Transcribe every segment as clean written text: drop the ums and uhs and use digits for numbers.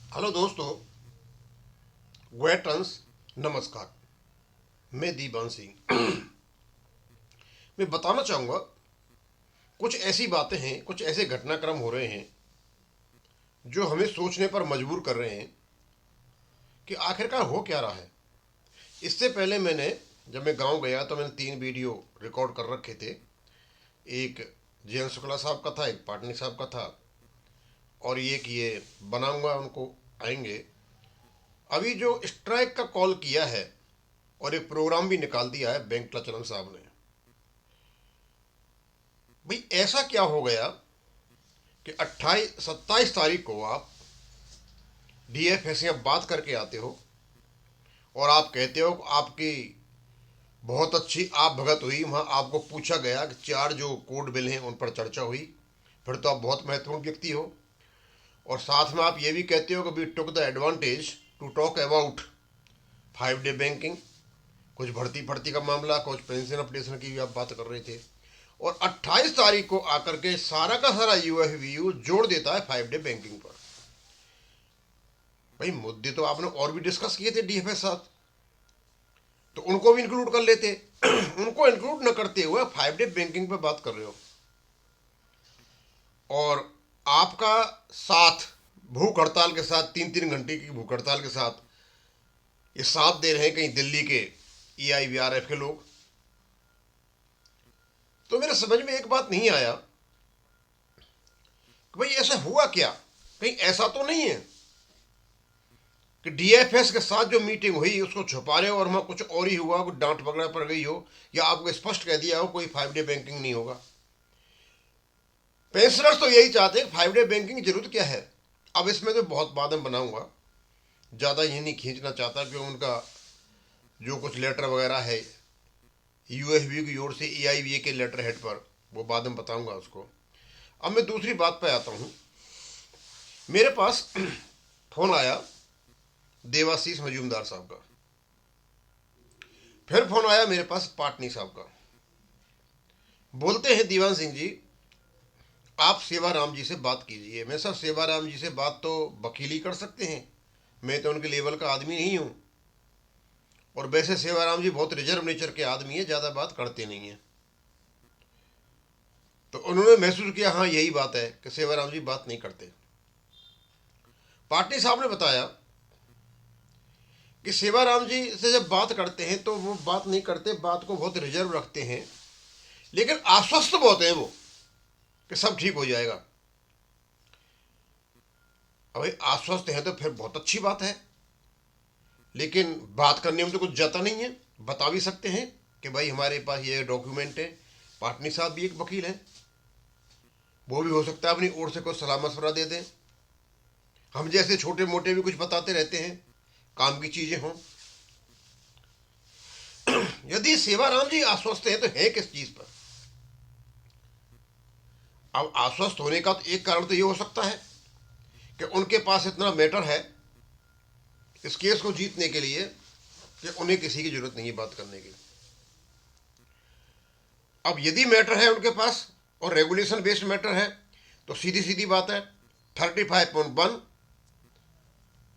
Hello दोस्तों, veterans, नमस्कार। मैं दीवान सिंह। मैं बताना चाहूँगा, कुछ ऐसी बातें हैं, कुछ ऐसे घटनाक्रम हो रहे हैं जो हमें सोचने पर मजबूर कर रहे हैं कि आखिरकार हो क्या रहा है। इससे पहले जब मैं गांव गया तो मैंने 3 वीडियो रिकॉर्ड कर रखे थे। एक जयंत शुक्ला साहब का था, एक पाटनी साहब का था, और एक ये बनाऊंगा उनको आएंगे। अभी जो स्ट्राइक का कॉल किया है और एक प्रोग्राम भी निकाल दिया है वेंकटाचलम साहब ने। भाई ऐसा क्या हो गया कि 28 27 तारीख को आप डीएफए से बात करके आते हो और आप कहते हो कि आपकी बहुत अच्छी आप भगत हुई। वहाँ आपको पूछा गया कि 4 जो कोड बिल हैं उन पर चर्चा हुई, फिर तो आप बहुत महत्वपूर्ण व्यक्ति हो। और साथ में आप ये भी कहते हो कि we took the advantage to talk about 5 day banking, कुछ भर्ती फर्ती का मामला, कुछ पेंशन अपडेशन की भी आप बात कर रहे थे। और 28 तारीख को आकर के सारा का सारा यूएफवीयू जोड़ देता है 5 डे बैंकिंग पर। भाई मुद्दे तो आपने और भी डिस्कस किए थे डीएफए साथ, तो उनको भी इंक्लूड कर लेते। उनको इंक्लूड न करते हुए 5 डे बैंकिंग पे बात कर रहे हो। और आपका साथ भूख हड़ताल के साथ, 3 3 घंटे की भूख हड़ताल के साथ ये साथ दे रहे हैं कहीं दिल्ली के EIVRF के लोग। तो मेरे समझ में एक बात नहीं आया कि भाई ऐसा हुआ क्या। कहीं ऐसा तो नहीं है कि डीएफएस के साथ जो मीटिंग हुई उसको छुपा रहे हो और वहां कुछ और ही हुआ, कुछ डांट वगैरह पड़ गई हो, या आपको स्पष्ट कह दिया हो कोई 5 डे बैंकिंग नहीं होगा। पेंशनर्स तो यही चाहते हैं, 5 डे बैंकिंग की जरूरत क्या है। अब इसमें तो बहुत बाद में बनाऊंगा, ज़्यादा ये नहीं खींचना चाहता क्योंकि उनका जो कुछ लेटर वगैरह है यूएफबी की ओर से EIVA के लेटर हेड पर, वो बाद में बताऊंगा उसको। अब मैं दूसरी बात पर आता हूँ। मेरे पास फोन आया देवाशीष मजूमदार साहब का, फिर फोन आया मेरे पास पाटनी साहब का। बोलते हैं दीवान सिंह जी, आप सेवाराम जी से बात कीजिए। मैं सर सेवाराम जी से बात तो वकील ही कर सकते हैं, मैं तो उनके लेवल का आदमी नहीं हूँ। और वैसे सेवाराम जी बहुत रिजर्व नेचर के आदमी है, ज़्यादा बात करते नहीं हैं। तो उन्होंने महसूस किया हाँ यही बात है कि सेवाराम जी बात नहीं करते। पाटनी साहब ने बताया कि सेवाराम जी से जब बात करते हैं तो वो बात नहीं करते, बात को बहुत रिजर्व रखते हैं, लेकिन आश्वस्त बहुत हैं वो कि सब ठीक हो जाएगा। अभी आश्वस्त हैं तो फिर बहुत अच्छी बात है, लेकिन बात करने में तो कुछ जाता नहीं है। बता भी सकते हैं कि भाई हमारे पास ये डॉक्यूमेंट है। पाटनी साहब भी एक वकील हैं, वो भी हो सकता है अपनी ओर से कुछ सलाह मशवरा दे दें। हम जैसे छोटे मोटे भी कुछ बताते रहते हैं, काम की चीज़ें हों। यदि सेवाराम जी आश्वस्त हैं तो है किस चीज़ पर। अब आश्वस्त होने का तो एक कारण तो ये हो सकता है कि उनके पास इतना मैटर है इस केस को जीतने के लिए कि उन्हें किसी की जरूरत नहीं है बात करने की। अब यदि मैटर है उनके पास और रेगुलेशन बेस्ड मैटर है तो सीधी सीधी बात है, 35.1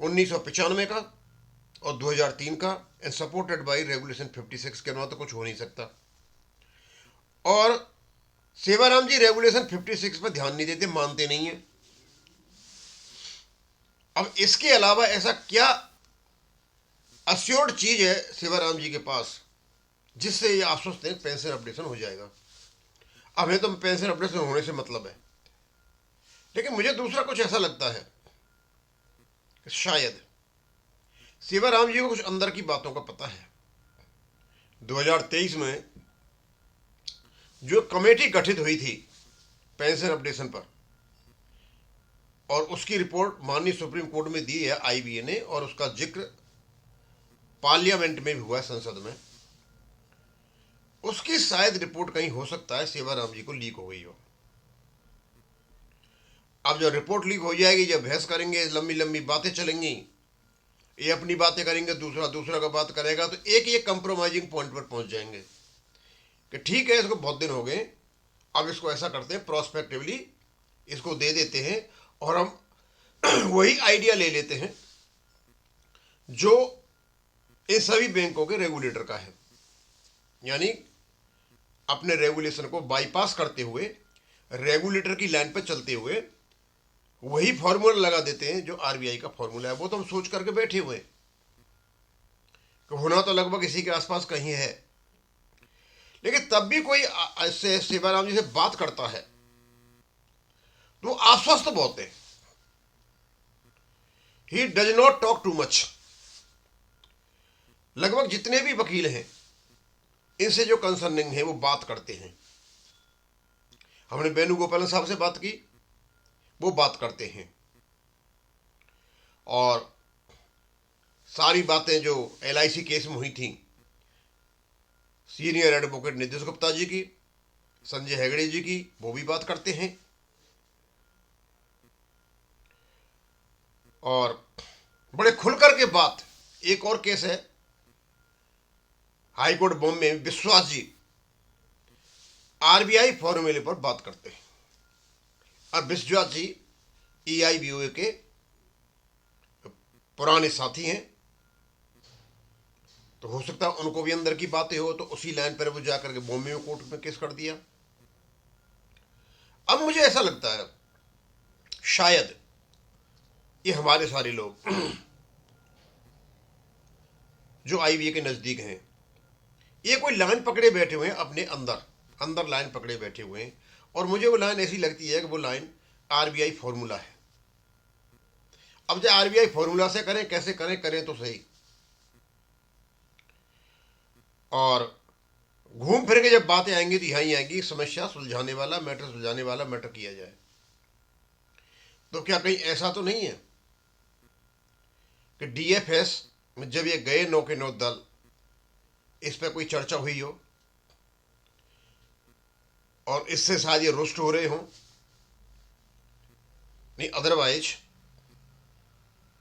1995 का और 2003 का एंड सपोर्टेड बाई रेगुलेशन 56 के अलावा तो कुछ हो नहीं सकता। और सेवाराम जी रेगुलेशन 56 पर ध्यान नहीं देते, मानते नहीं है। अब इसके अलावा ऐसा क्या अश्योर्ड चीज है सेवाराम जी के पास जिससे ये आश्वस्त है पेंशन अपडेशन हो जाएगा। अब हमें तो पेंशन अपडेशन होने से मतलब है, लेकिन मुझे दूसरा कुछ ऐसा लगता है कि शायद सेवाराम जी को कुछ अंदर की बातों का पता है। 2023 में जो कमेटी गठित हुई थी पेंशन अपडेशन पर, और उसकी रिपोर्ट माननीय सुप्रीम कोर्ट में दी है IBA ने, और उसका जिक्र पार्लियामेंट में भी हुआ है, संसद में। उसकी शायद रिपोर्ट कहीं हो सकता है सेवाराम जी को लीक हो गई हो। अब जब रिपोर्ट लीक हो जाएगी, जब बहस करेंगे, लंबी लंबी बातें चलेंगी, ये अपनी बातें करेंगे, दूसरा दूसरा का बात करेगा, तो एक एक कंप्रोमाइजिंग पॉइंट पर पहुंच जाएंगे कि ठीक है इसको बहुत दिन हो गए, अब इसको ऐसा करते हैं प्रोस्पेक्टिवली इसको दे देते हैं और हम वही आइडिया ले लेते हैं जो इन सभी बैंकों के रेगुलेटर का है, यानी अपने रेगुलेशन को बाईपास करते हुए, रेगुलेटर की लाइन पर चलते हुए वही फॉर्मूला लगा देते हैं जो आरबीआई का फॉर्मूला है। वो तो हम सोच करके बैठे हुए हैं कि होना तो लगभग इसी के आसपास कहीं है, लेकिन तब भी कोई ऐसे सेवाराम जी से बात करता है तो आश्वस्त बहुत है। He does not talk too much. लगभग जितने भी वकील हैं इनसे जो कंसर्निंग है वो बात करते हैं। हमने वेणुगोपालन साहब से बात की, वो बात करते हैं, और सारी बातें जो एलआईसी केस में हुई थी, सीनियर एडवोकेट नीतीश गुप्ता जी की, संजय हेगड़े जी की, वो भी बात करते हैं। और बड़े खुलकर के बात, एक और केस है हाईकोर्ट बॉम्बे में, विश्वास जी आरबीआई फॉर्मूले पर बात करते हैं। और विश्वास जी ईआईबीओए के पुराने साथी हैं, तो हो सकता है उनको भी अंदर की बातें हो, तो उसी लाइन पर वो जाकर के बॉम्बे में कोर्ट में केस कर दिया। अब मुझे ऐसा लगता है शायद ये हमारे सारे लोग जो आईबीए के नजदीक हैं, ये कोई लाइन पकड़े बैठे हुए हैं, अपने अंदर अंदर लाइन पकड़े बैठे हुए हैं, और मुझे वो लाइन ऐसी लगती है कि वो लाइन आरबीआई फॉर्मूला है। अब चाहे आरबीआई फॉर्मूला से करें, कैसे करें, करें तो सही, और घूम फिर के जब बातें आएंगी तो यहीं आएंगी, समस्या सुलझाने वाला, मैटर सुलझाने वाला मैटर किया जाए। तो क्या कहीं ऐसा तो नहीं है कि डीएफएस में जब ये गए 9 के 9 दल, इस पर कोई चर्चा हुई हो और इससे शायद ये रुष्ट हो रहे हों? नहीं, अदरवाइज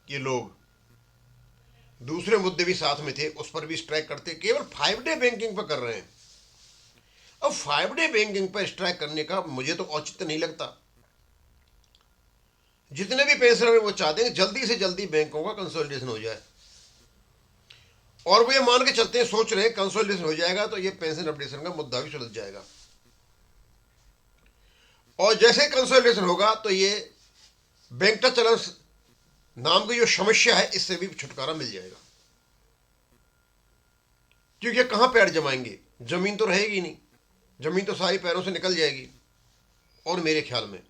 ये लोग दूसरे मुद्दे भी साथ में थे, उस पर भी स्ट्राइक करते। केवल 5 डे बैंकिंग पर कर रहे हैं। अब 5 डे बैंकिंग पर स्ट्राइक करने का मुझे तो औचित्य नहीं लगता। जितने भी पेंशनर वो चाहते हैं जल्दी से जल्दी बैंकों का कंसोलिडेशन हो जाए, और वो ये मान के चलते हैं, सोच रहे हैं कंसोलिडेशन हो जाएगा तो ये पेंशन अपडेशन का मुद्दा भी सुलझ जाएगा, और जैसे कंसोलिडेशन होगा तो ये बैंक चलन नाम की जो समस्या है इससे भी छुटकारा मिल जाएगा। क्योंकि कहां पैर जमाएंगे, जमीन तो रहेगी नहीं, जमीन तो सारी पैरों से निकल जाएगी। और मेरे ख्याल में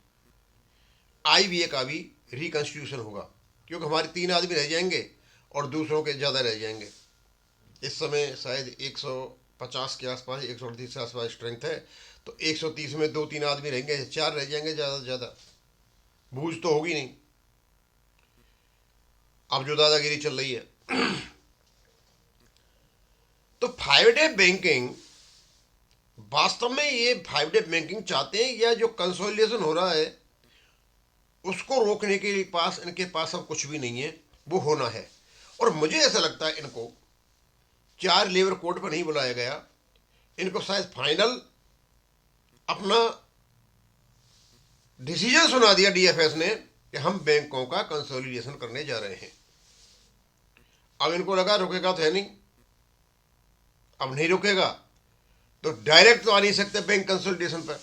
आईबीए का भी रिकंस्टिट्यूशन होगा, क्योंकि हमारे 3 आदमी रह जाएंगे और दूसरों के ज़्यादा रह जाएंगे। इस समय शायद 150 के आसपास, 138 के आसपास स्ट्रेंथ है, तो 130 में 2-3 आदमी रहेंगे, 4 रह जाएंगे ज़्यादा से ज़्यादा। बूझ तो होगी नहीं, अब जो दादागिरी चल रही है। तो 5 डे बैंकिंग, वास्तव में ये 5 डे बैंकिंग चाहते हैं, या जो कंसोलिडेशन हो रहा है उसको रोकने के पास इनके पास अब कुछ भी नहीं है, वो होना है। और मुझे ऐसा लगता है इनको 4 लेबर कोर्ट पर नहीं बुलाया गया, इनको शायद फाइनल अपना डिसीजन सुना दिया डीएफएस ने कि हम बैंकों का कंसोलिडेशन करने जा रहे हैं। अब इनको लगा रुकेगा तो है नहीं, अब नहीं रुकेगा तो डायरेक्ट तो आ नहीं सकते बैंक कंसोलिडेशन पर,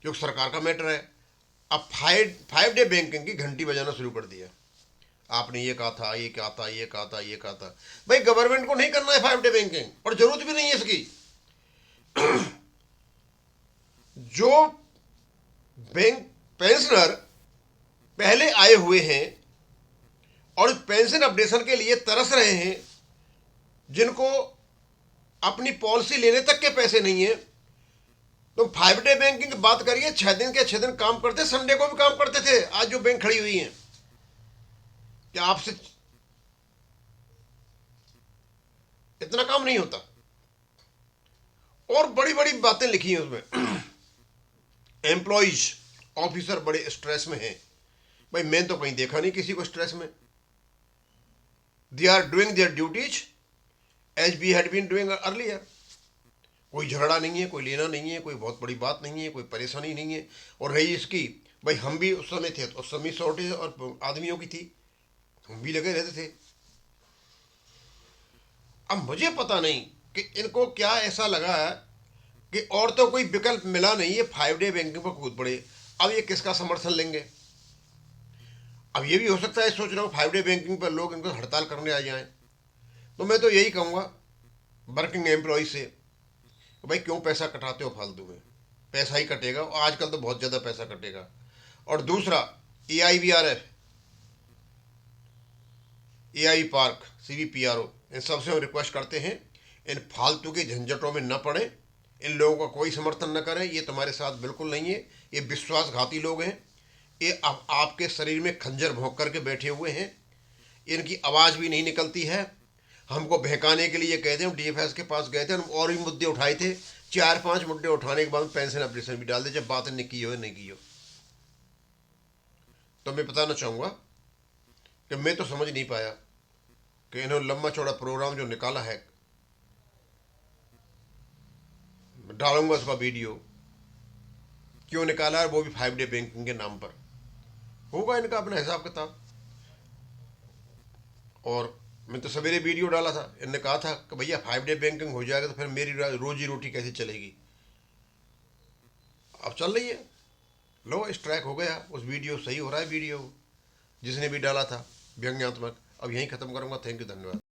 क्योंकि सरकार का मैटर है। अब 5 डे बैंकिंग की घंटी बजाना शुरू कर दिया। आपने ये कहा था, ये कहा था, ये कहा था, ये कहा था। भाई गवर्नमेंट को नहीं करना है 5 डे बैंकिंग, और जरूरत भी नहीं है इसकी। जो बैंक पेंशनर पहले आए हुए हैं और पेंशन अपडेशन के लिए तरस रहे हैं, जिनको अपनी पॉलिसी लेने तक के पैसे नहीं है, तो 5 डे बैंकिंग की बात करिए। 6 दिन के 6 दिन काम करते, संडे को भी काम करते थे। आज जो बैंक खड़ी हुई हैं, क्या आपसे इतना काम नहीं होता? और बड़ी बड़ी बातें लिखी हैं उसमें। एम्प्लॉइज, ऑफिसर बड़े स्ट्रेस में हैं। भाई मैं तो कहीं देखा नहीं किसी को स्ट्रेस में। They are doing their duties as we had been doing earlier. कोई झगड़ा नहीं है, कोई लेना नहीं है, कोई बहुत बड़ी बात नहीं है, कोई परेशानी नहीं है। और रही इसकी भाई हम भी उस समय थे तो उस समय शॉर्टेज और आदमियों की थी, हम भी लगे रहते थे। अब मुझे पता नहीं कि इनको क्या ऐसा लगा है कि और तो कोई विकल्प मिला नहीं, ये 5 डे बैंकिंग पर कूद पड़े। अब ये किसका समर्थन लेंगे? अब ये भी हो सकता है, सोच रहा हूँ 5 डे बैंकिंग पर लोग इनको हड़ताल करने आ जाएं। तो मैं तो यही कहूँगा वर्किंग एम्प्लॉय से, भाई क्यों पैसा कटाते हो फालतू में? पैसा ही कटेगा, और आजकल तो बहुत ज़्यादा पैसा कटेगा। और दूसरा, AIBRF, AI पार्क, CVPRO, इन सबसे हम रिक्वेस्ट करते हैं इन फालतू के झंझटों में न पड़े, इन लोगों का कोई समर्थन न करें, ये तुम्हारे साथ बिल्कुल नहीं है। ये विश्वासघाती लोग हैं। ये अब आपके शरीर में खंजर भोंक करके बैठे हुए हैं। इनकी आवाज़ भी नहीं निकलती है। हमको बहकाने के लिए कहते हैं। हम DFS के पास गए थे, हम और भी मुद्दे उठाए थे। 4-5 मुद्दे उठाने के बाद पेंशन एप्लीकेशन भी डाल दे, जब बात नहीं की हो नहीं की हो। तो मैं बताना चाहूँगा कि मैं तो समझ नहीं पाया कि इन्होंने लंबा चौड़ा प्रोग्राम जो निकाला है, डालूंगा उसका वीडियो, क्यों निकाला है, वो भी 5 डे बैंकिंग के नाम पर। होगा इनका अपना हिसाब किताब। और मैं तो सवेरे वीडियो डाला था, इनने कहा था कि भैया 5 डे बैंकिंग हो जाएगा तो फिर मेरी रोजी रोटी कैसे चलेगी? अब चल रही है। लो स्ट्राइक हो गया, उस वीडियो सही हो रहा है वीडियो जिसने भी डाला था व्यंग्यात्मक। अब यहीं ख़त्म करूँगा। थैंक यू, धन्यवाद।